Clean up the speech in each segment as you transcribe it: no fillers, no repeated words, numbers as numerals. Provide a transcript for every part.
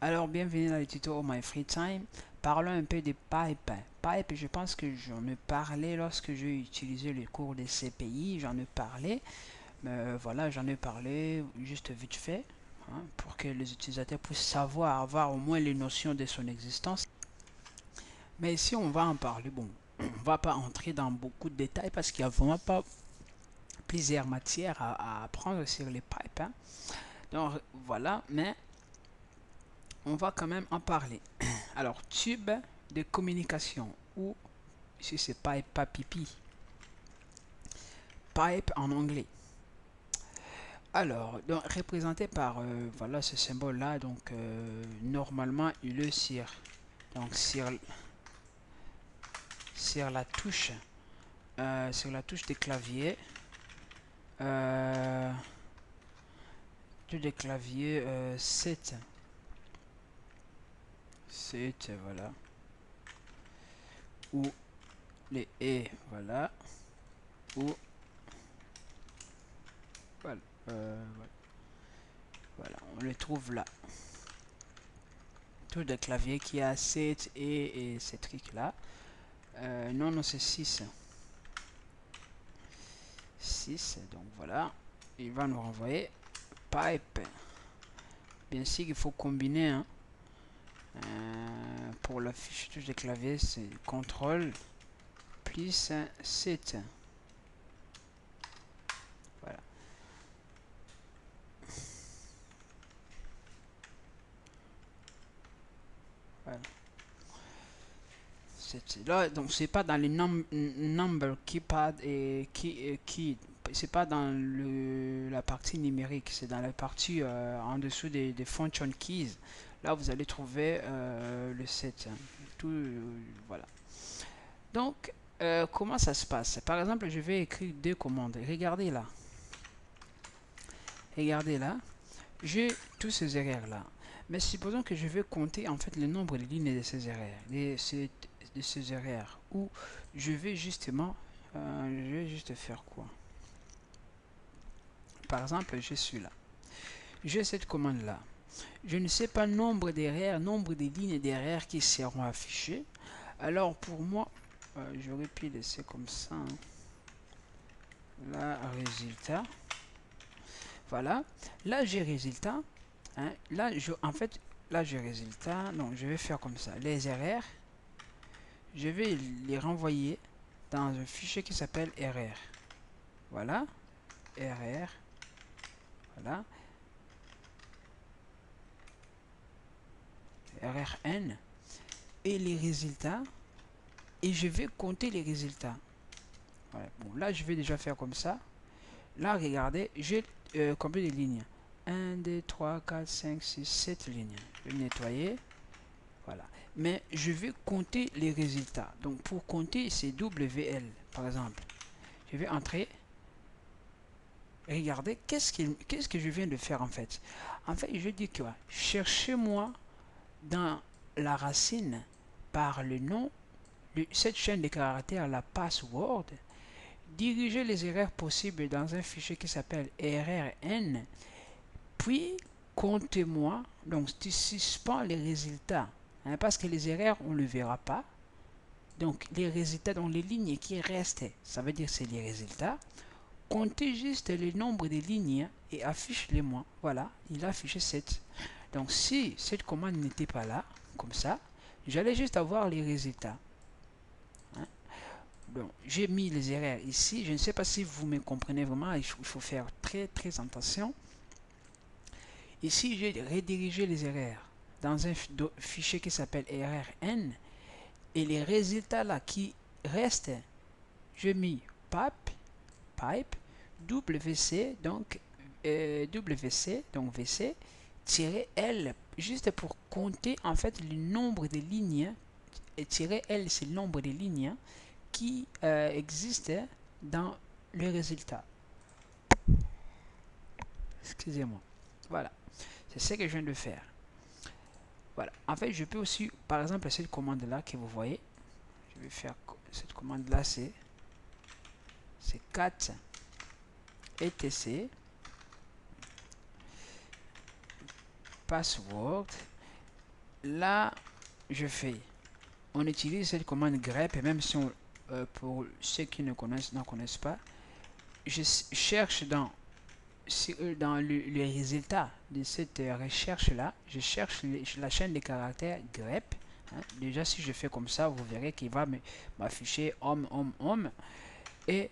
Alors, bienvenue dans le tuto Oh My Free Time. Parlons un peu de Pipe. Pipe, je pense que j'en ai parlé lorsque j'ai utilisé le cours de CPI. J'en ai parlé. Mais voilà, j'en ai parlé juste vite fait, hein, pour que les utilisateurs puissent savoir, avoir au moins les notions de son existence. Mais ici, on va en parler. Bon, on va pas entrer dans beaucoup de détails parce qu'il n'y a vraiment pas plusieurs matières à apprendre sur les pipes, hein. Donc, voilà, mais on va quand même en parler. Alors, tube de communication ou si c'est pipe, pas pipi. Pipe en anglais. Alors, donc, représenté par voilà ce symbole là, donc normalement il est donc sur la touche des claviers, euh, touche des claviers 7, voilà, ou les E, voilà, ou voilà, voilà, voilà, on les trouve là. Touche de clavier qui a 7 et ces trucs là. Non, non, c'est 6. 6, donc voilà. Il va nous renvoyer pipe. Bien sûr, il faut combiner, hein. Pour la fiche touche de clavier, c'est CTRL plus 7. Voilà. Voilà. Là, donc c'est pas dans les number keypad et key, c'est pas dans la partie numérique, c'est dans la partie en dessous des function keys. Là, vous allez trouver le 7, hein. Tout, voilà. Donc, comment ça se passe? Par exemple, je vais écrire deux commandes. Regardez là. Regardez là. J'ai tous ces erreurs là. Mais supposons que je veux compter en fait le nombre de lignes de ces erreurs. De ces erreurs. Ou je vais justement. Je vais juste faire quoi? Par exemple, je suis là. J'ai cette commande là. Je ne sais pas nombre d'erreurs, nombre de lignes d'erreurs qui seront affichées. Alors pour moi, j'aurais pu laisser comme ça, hein. Là, résultat. Voilà. Là, j'ai résultat. Hein. Là, en fait, là, j'ai résultat. Donc, je vais faire comme ça. Les erreurs, je vais les renvoyer dans un fichier qui s'appelle RR. Voilà. RR. Voilà. RRN. Et les résultats. Et je vais compter les résultats. Voilà. Bon, là, je vais déjà faire comme ça. Là, regardez, j'ai combien de lignes? 1, 2, 3, 4, 5, 6, 7 lignes. Je vais nettoyer. Voilà. Mais je vais compter les résultats. Donc, pour compter, c'est WL, par exemple. Je vais entrer. Regardez, qu'est-ce que je viens de faire en fait? En fait, je dis que cherchez-moi dans la racine par le nom de cette chaîne de caractères, la password. Dirigez les erreurs possibles dans un fichier qui s'appelle RRN. Puis, comptez-moi, donc tu suspends les résultats. Hein, parce que les erreurs, on ne le verra pas. Donc, les résultats, dans les lignes qui restent, ça veut dire c'est les résultats. Comptez juste le nombre de lignes et affiche-les-moi. Voilà, il a affiché 7. Donc, si cette commande n'était pas là, comme ça, j'allais juste avoir les résultats. Hein? Donc, j'ai mis les erreurs ici. Je ne sais pas si vous me comprenez vraiment. Il faut faire très, très attention. Ici, j'ai redirigé les erreurs dans un fichier qui s'appelle RRN. Et les résultats là qui restent, j'ai mis pipe, WC, donc WC, donc VC, -L, juste pour compter en fait le nombre de lignes, et -L, c'est le nombre de lignes qui existent dans le résultat. Excusez-moi. Voilà. C'est ce que je viens de faire. Voilà. En fait, je peux aussi, par exemple, cette commande-là que vous voyez, je vais faire cette commande-là, c'est 4 etc password là, je fais. On utilise cette commande grep, et même si on, pour ceux qui n'en connaissent pas, je cherche dans le résultat de cette recherche là, je cherche la chaîne des caractères grep. Hein. Déjà, si je fais comme ça, vous verrez qu'il va m'afficher homme, homme, homme. Et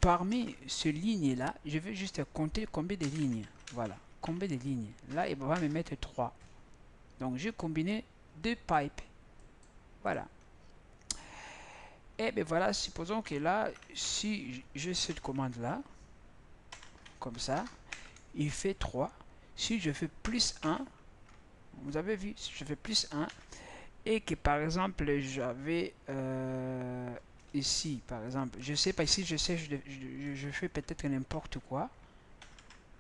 parmi ces lignes là, je vais juste compter combien de lignes. Voilà, combien de lignes. Là, il va me mettre 3. Donc, j'ai combiné 2 pipes. Voilà. Et bien voilà, supposons que là, si j'ai cette commande là, comme ça, il fait 3. Si je fais plus 1, vous avez vu, si je fais plus 1, et que par exemple, j'avais ici, par exemple, je sais pas, ici, je fais peut-être n'importe quoi.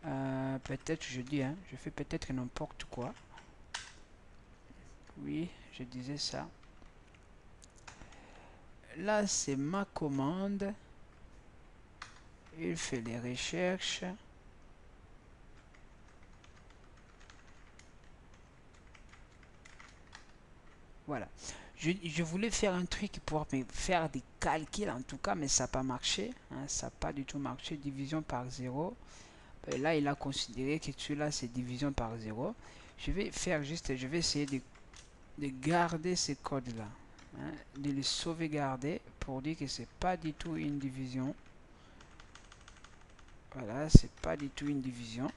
Peut-être, je dis, hein, je fais peut-être n'importe quoi. Oui, je disais ça. Là, c'est ma commande. Il fait les recherches. Voilà. Je voulais faire un truc pour faire des calculs en tout cas, mais ça n'a pas marché. Hein, ça n'a pas du tout marché. Division par 0. Là, il a considéré que celui-là, c'est division par 0. Je vais faire juste, je vais essayer de garder ces codes-là. Hein, de les sauvegarder pour dire que c'est pas du tout une division. Voilà, c'est pas du tout une division.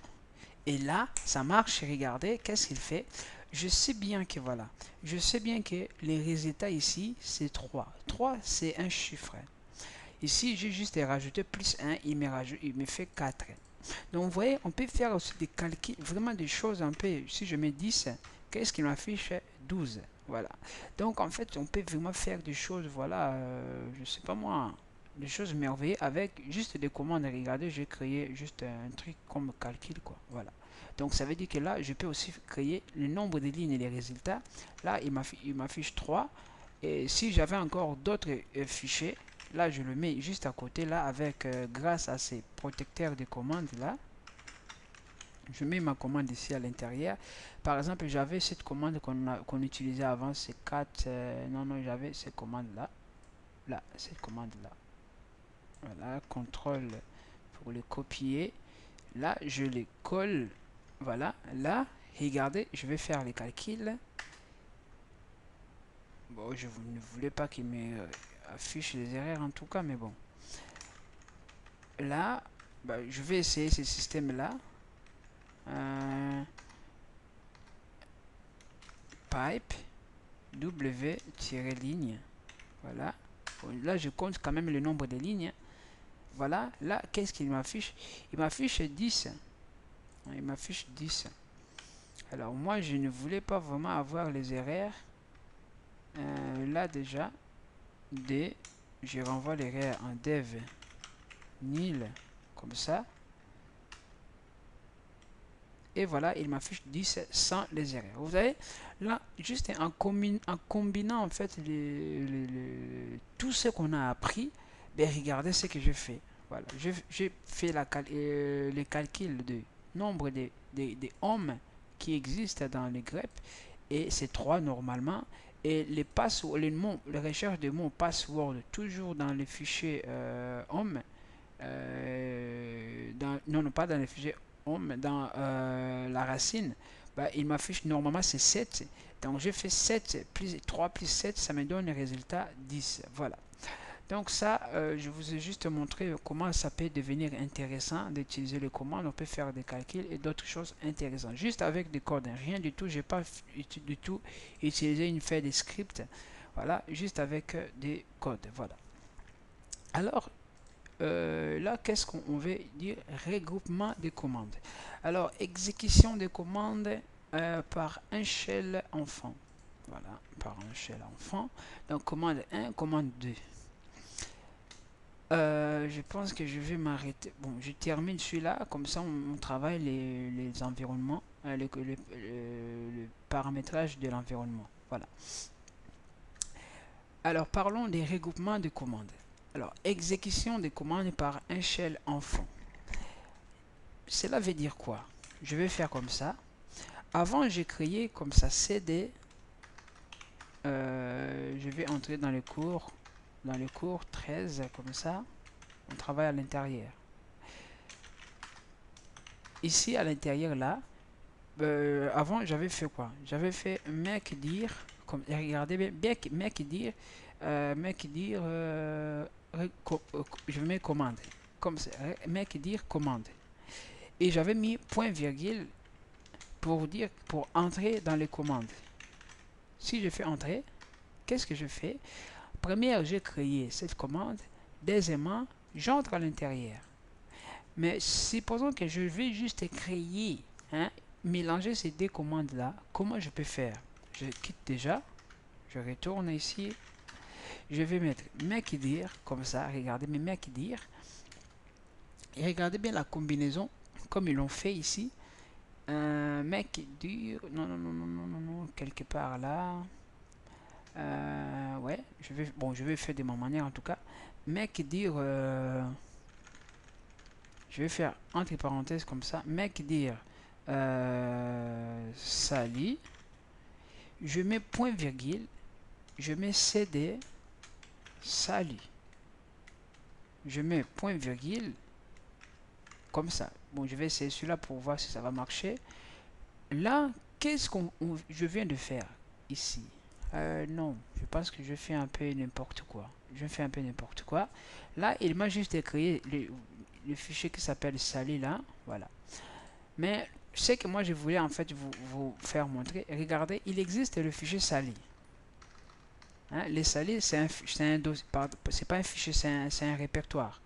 Et là, ça marche. Regardez, qu'est-ce qu'il fait? Je sais bien que voilà, je sais bien que les résultats ici, c'est 3. 3, c'est un chiffre. Ici, j'ai juste rajouté plus 1, il me fait 4. Donc, vous voyez, on peut faire aussi des calculs, vraiment des choses un peu. Si je mets 10, qu'est-ce qui m'affiche? 12. Voilà. Donc, en fait, on peut vraiment faire des choses, voilà, je sais pas moi, des choses merveilleuses avec juste des commandes. Regardez, j'ai créé juste un truc comme calcul, quoi. Voilà. Donc, ça veut dire que là, je peux aussi créer le nombre de lignes et les résultats. Là, il m'affiche 3. Et si j'avais encore d'autres fichiers, là, je le mets juste à côté, là, avec, grâce à ces protecteurs de commandes, là. Je mets ma commande ici à l'intérieur. Par exemple, j'avais cette commande qu'on utilisait avant, c'est 4. Non, non, j'avais cette commande-là. Là, cette commande-là. Voilà, contrôle pour le copier. Là, je les colle. Voilà, là, regardez, je vais faire les calculs. Bon, je ne voulais pas qu'il m'affiche les erreurs en tout cas, mais bon. Là, bah, je vais essayer ce système-là. Pipe W-ligne. Voilà. Bon, là, je compte quand même le nombre de lignes. Voilà. Là, qu'est-ce qu'il m'affiche? Il m'affiche 10. Il m'affiche 10. Alors, moi, je ne voulais pas vraiment avoir les erreurs. Là, déjà, je renvoie l'erreur en dev nil, comme ça. Et voilà, il m'affiche 10 sans les erreurs. Vous voyez, là, juste en combinant en fait tout ce qu'on a appris, ben, regardez ce que je fais. Voilà, j'ai fait les calculs de nombre de hommes qui existent dans les grep, et c'est 3 normalement. Et les recherche de mots password toujours dans le fichier homme. Non, pas dans le fichier home, dans la racine, bah, il m'affiche normalement c'est 7. Donc je fais 7 plus 3 plus 7, ça me donne le résultat 10. Voilà. Donc ça, je vous ai juste montré comment ça peut devenir intéressant d'utiliser les commandes. On peut faire des calculs et d'autres choses intéressantes. Juste avec des codes, rien du tout. J'ai pas du tout utilisé une feuille de script. Voilà, juste avec des codes. Voilà. Alors, là, qu'est-ce qu'on veut dire? Regroupement des commandes. Alors, exécution des commandes par un shell enfant. Voilà, par un shell enfant. Donc, commande 1, commande 2. Je pense que je vais m'arrêter. Bon, je termine celui-là. Comme ça, on travaille les environnements, le paramétrage de l'environnement. Voilà. Alors, parlons des regroupements de commandes. Alors, exécution des commandes par un shell enfant. Cela veut dire quoi? Je vais faire comme ça. Avant, j'ai créé comme ça cd je vais entrer dans le cours 13, comme ça. On travaille à l'intérieur. Ici, à l'intérieur, là, avant, j'avais fait quoi? J'avais fait mec dire, comme, regardez bien, mec dire, je mets commande, comme ça, mec dire commande. Et j'avais mis point virgule pour dire, pour entrer dans les commandes. Si je fais entrer, qu'est-ce que je fais? Première, j'ai créé cette commande. Deuxièmement, j'entre à l'intérieur. Mais supposons que je vais juste créer, hein, mélanger ces deux commandes-là. Comment je peux faire? Je quitte déjà. Je retourne ici. Je vais mettre mec dire, comme ça. Regardez mes mec dire. Et regardez bien la combinaison, comme ils l'ont fait ici. Mec dire, non, quelque part là. Ouais, je vais faire de ma manière en tout cas. Mec dire, je vais faire entre parenthèses comme ça. Mec dire, Sally. Je mets point virgule. Je mets CD, Sally. Je mets point virgule comme ça. Bon, je vais essayer celui-là pour voir si ça va marcher. Là, qu'est-ce qu'on je viens de faire ici? Non, je pense que je fais un peu n'importe quoi. Je fais un peu n'importe quoi. Là, il m'a juste créé le fichier qui s'appelle Sally là. Voilà. Mais ce que moi je voulais en fait vous faire montrer. Regardez, il existe le fichier Sally. Hein, les Sally, c'est un dossier, c'est pas un fichier, c'est un répertoire.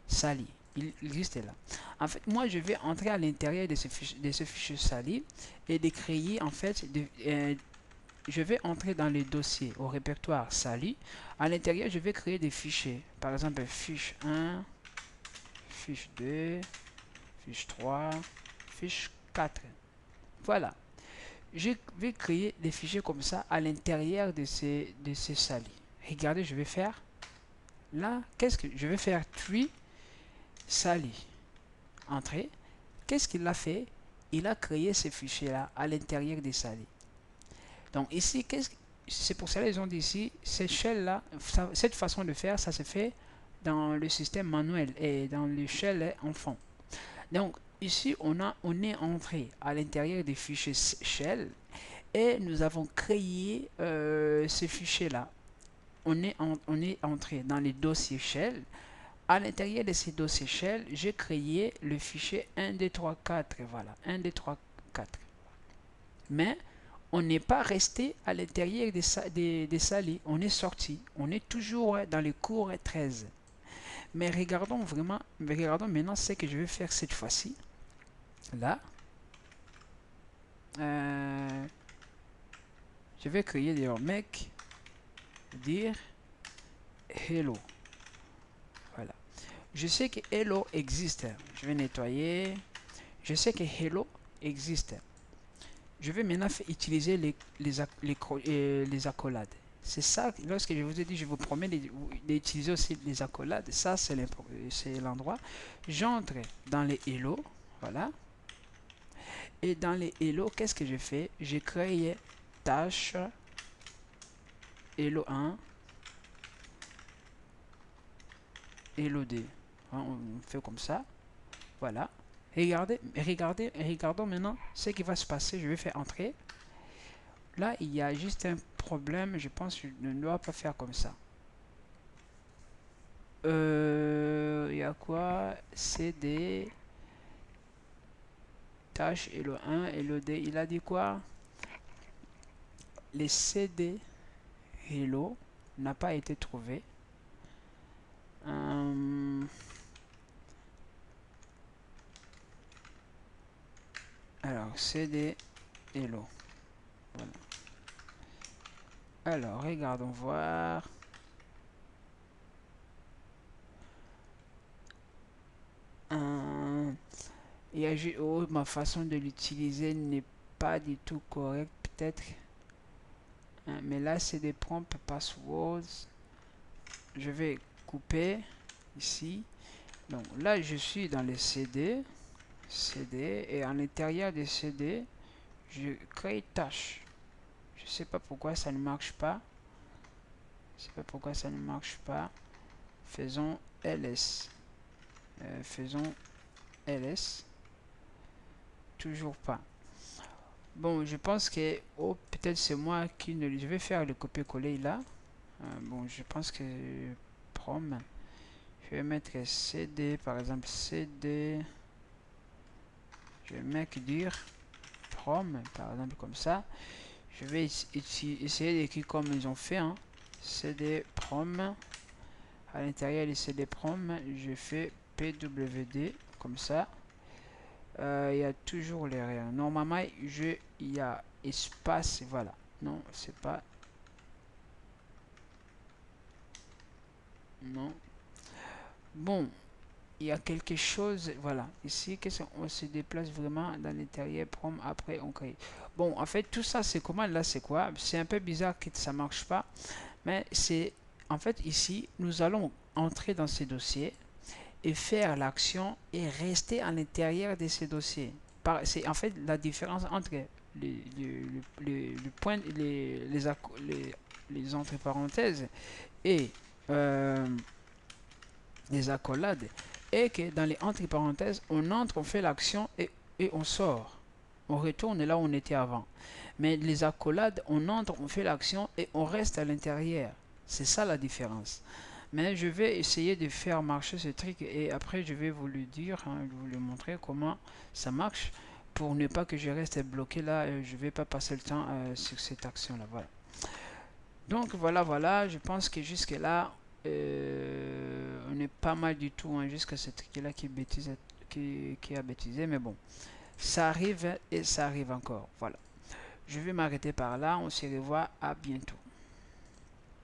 Sally, il existe là. En fait, moi, je vais entrer à l'intérieur de ce fichier Sally et de créer, en fait, je vais entrer dans les dossiers au répertoire Sally. À l'intérieur, je vais créer des fichiers. Par exemple, fiche 1, fiche 2, fiche 3, fiche 4. Voilà. Je vais créer des fichiers comme ça à l'intérieur de ces Sally. Regardez, je vais faire là, qu'est-ce que je vais faire? Tree Sally. Entrée. Qu'est-ce qu'il a fait? Il a créé ces fichiers-là à l'intérieur des Sally. Donc ici, c'est pour cela qu'ils ont dit ici, cette shell-là, cette façon de faire, ça se fait dans le système manuel et dans le shell enfant. Donc ici, on est entré à l'intérieur des fichiers shell et nous avons créé ces fichiers-là. On est entré dans les dossiers shell. À l'intérieur de ces dossiers shell, j'ai créé le fichier 1, 2, 3, 4. Voilà, 1, 2, 3, 4. Mais on n'est pas resté à l'intérieur des Sally. On est sorti. On est toujours dans le cours 13. Mais regardons maintenant ce que je vais faire cette fois-ci. Là, je vais créer d'ailleurs mec dire hello. Voilà. Je sais que hello existe. Je vais nettoyer. Je sais que hello existe. Je vais maintenant utiliser les accolades. C'est ça, lorsque je vous ai dit, je vous promets d'utiliser aussi les accolades. Ça, c'est l'endroit. J'entre dans les hello. Voilà. Et dans les hello, qu'est-ce que je fais? J'ai créé tâche hello 1, hello 2. On fait comme ça. Voilà. Regardons maintenant ce qui va se passer. Je vais faire entrer. Là, il y a juste un problème. Je pense que je ne dois pas faire comme ça. Il y a quoi? CD tâche hello 1, hello 2. Il a dit quoi? Les CD hello n'a pas été trouvé. Alors, CD hello. Voilà. Alors, regardons voir. Oh, ma façon de l'utiliser n'est pas du tout correcte, peut-être. Mais là, c'est des prompts passwords. Je vais couper ici. Donc là, je suis dans les CD. Et à l'intérieur des CD, je crée tâche. Je sais pas pourquoi ça ne marche pas. Je sais pas pourquoi ça ne marche pas. Faisons ls. Faisons ls. Toujours pas. Bon, je pense que oh, peut-être c'est moi qui ne. Je vais faire le copier-coller là. Bon, je pense que prom. Je vais mettre cd par exemple cd. Je vais mettre dire prom par exemple comme ça. Je vais essayer d'écrire comme ils ont fait. Hein. cd prom. À l'intérieur de cd prom, je fais pwd comme ça. Il y a toujours l'erreur. Normalement, il y a espace. Voilà. Non, c'est pas. Non. Bon, il y a quelque chose. Voilà. Ici, on se déplace vraiment dans l'intérieur prom. Après, on crée. Bon, en fait, tout ça, c'est comment là, c'est quoi? C'est un peu bizarre que ça marche pas. Mais c'est. En fait, ici, nous allons entrer dans ces dossiers et faire l'action et rester à l'intérieur de ces dossiers. C'est en fait la différence entre le point, les entre parenthèses et les accolades, et que dans les entre parenthèses, on entre, on fait l'action et on sort. On retourne là où on était avant. Mais les accolades, on entre, on fait l'action et on reste à l'intérieur. C'est ça la différence. Mais je vais essayer de faire marcher ce truc et après je vais vous le dire, hein, vous le montrer comment ça marche pour ne pas que je reste bloqué là. Je vais pas passer le temps sur cette action là. Voilà. Donc voilà, je pense que jusque là on est pas mal du tout, hein, jusqu'à ce truc là qui a bêtisé, mais bon, ça arrive et ça arrive encore. Voilà. Je vais m'arrêter par là. On se revoit à bientôt.